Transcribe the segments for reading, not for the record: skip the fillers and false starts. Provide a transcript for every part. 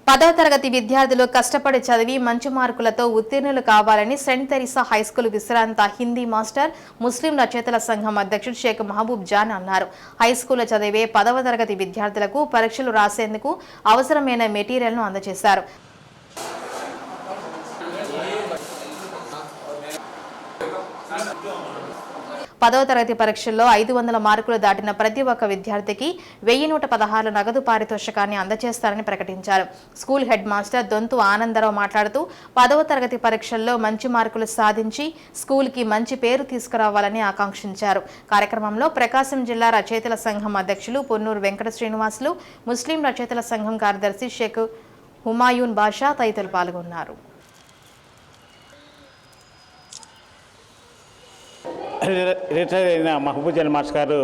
10వ తరగతి విద్యార్థులు కష్టపడి చదివి మంచి మార్కులతో ఉత్తీర్ణులు కావాలని సెయింట్ తెరీసా హైస్కూల్ విశ్రాంత హిందీ మాస్టర్ ముస్లిం రచయితల సంఘం అధ్యక్షుడు షేక్ మహబూబ్ జాన్ అన్నారు. హైస్కూల్లో చదివే 10వ తరగతి విద్యార్థులకు పరీక్షలు రాసేందుకు అవసరమైన మెటీరియల్ను అందజేశారు. 10వ తరగతి పరీక్షల్లో 500 మార్కులు దాటిన ప్రతి ఒక్క విద్యార్థికి 1116 నగదు పారితోషికాన్ని అందజేస్తారని ప్రకటించారు. School head master Donthu Anandarao మాట్లాడుతూ 10వ తరగతి పరీక్షల్లో మంచి మార్కులు సాధించి స్కూల్కి మంచి పేరు తీసుకురావాలని ఆకాంక్షించారు. కార్యక్రమంలో ప్రకాశం జిల్లా రచయితల సంఘం అధ్యక్షులు పొన్నూరు వెంకట శ్రీనివాసులు, ముస్లిం రచయితల సంఘం కార్యదర్శి షేక్ హుమాయూన్ బాషా తదితరులు పాల్గొన్నారు. రిటైర్ అయిన మహబూబ్ జాన్ మాస్టర్ గారు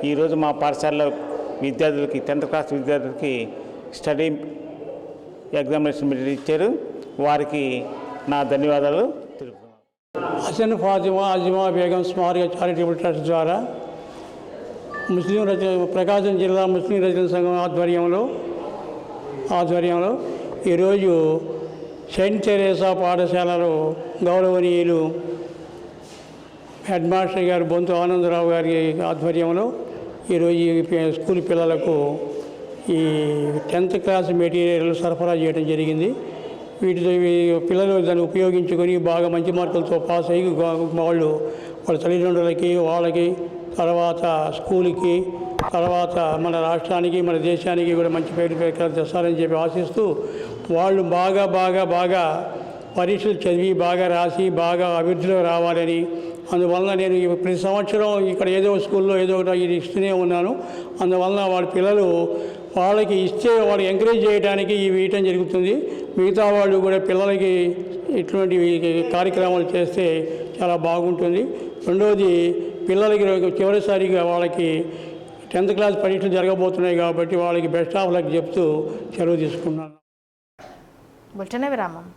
ఈరోజు మా పాఠశాలలో విద్యార్థులకి 10th క్లాస్ విద్యార్థులకి స్టడీ ఎగ్జామినేషన్ మెటీరియల్ ఇచ్చారు. వారికి నా ధన్యవాదాలు తెలుపుతున్నాను. హసన్ ఫాతిమా అజ్మా బేగం స్మారక చారిటబుల్ ట్రస్ట్ ద్వారా ప్రకాశం జిల్లా ముస్లిం రచయితల సంఘం ఆధ్వర్యంలో ఈరోజు సెయింట్ తెరీసా పాఠశాలలో గౌరవనీయులు హెడ్ మాస్టర్ గారు బొంతు ఆనందరావు గారి ఆధ్వర్యంలో ఈరోజు స్కూల్ పిల్లలకు ఈ 10th క్లాస్ మెటీరియల్ సరఫరా చేయడం జరిగింది. వీటితో పిల్లలు దాన్ని ఉపయోగించుకొని బాగా మంచి మార్కులతో పాస్ అయ్యి వాళ్ళ తల్లిదండ్రులకి వాళ్ళకి తర్వాత స్కూల్కి తర్వాత మన రాష్ట్రానికి మన దేశానికి కూడా మంచి పేరు తెస్తారని చెప్పి ఆశిస్తూ వాళ్ళు బాగా పరీక్షలు చదివి బాగా రాసి బాగా అభివృద్ధిలో రావాలని, అందువల్ల నేను ప్రతి సంవత్సరం ఇక్కడ ఏదో స్కూల్లో ఏదో ఒకటి ఇది ఇస్తూనే ఉన్నాను. అందువల్ల వాళ్ళ పిల్లలు వాళ్ళకి ఇస్తే వాళ్ళు ఎంకరేజ్ చేయడానికి ఇవి ఇవ్వటం జరుగుతుంది. మిగతా వాళ్ళు కూడా పిల్లలకి ఇటువంటి కార్యక్రమాలు చేస్తే చాలా బాగుంటుంది. రెండవది, పిల్లలకి చివరిసారిగా వాళ్ళకి 10th క్లాస్ పరీక్షలు జరగబోతున్నాయి కాబట్టి వాళ్ళకి బెస్ట్ ఆఫ్ లక్ చెప్తూ సెలవు తీసుకున్నాను. బులెటిన్ విరామం.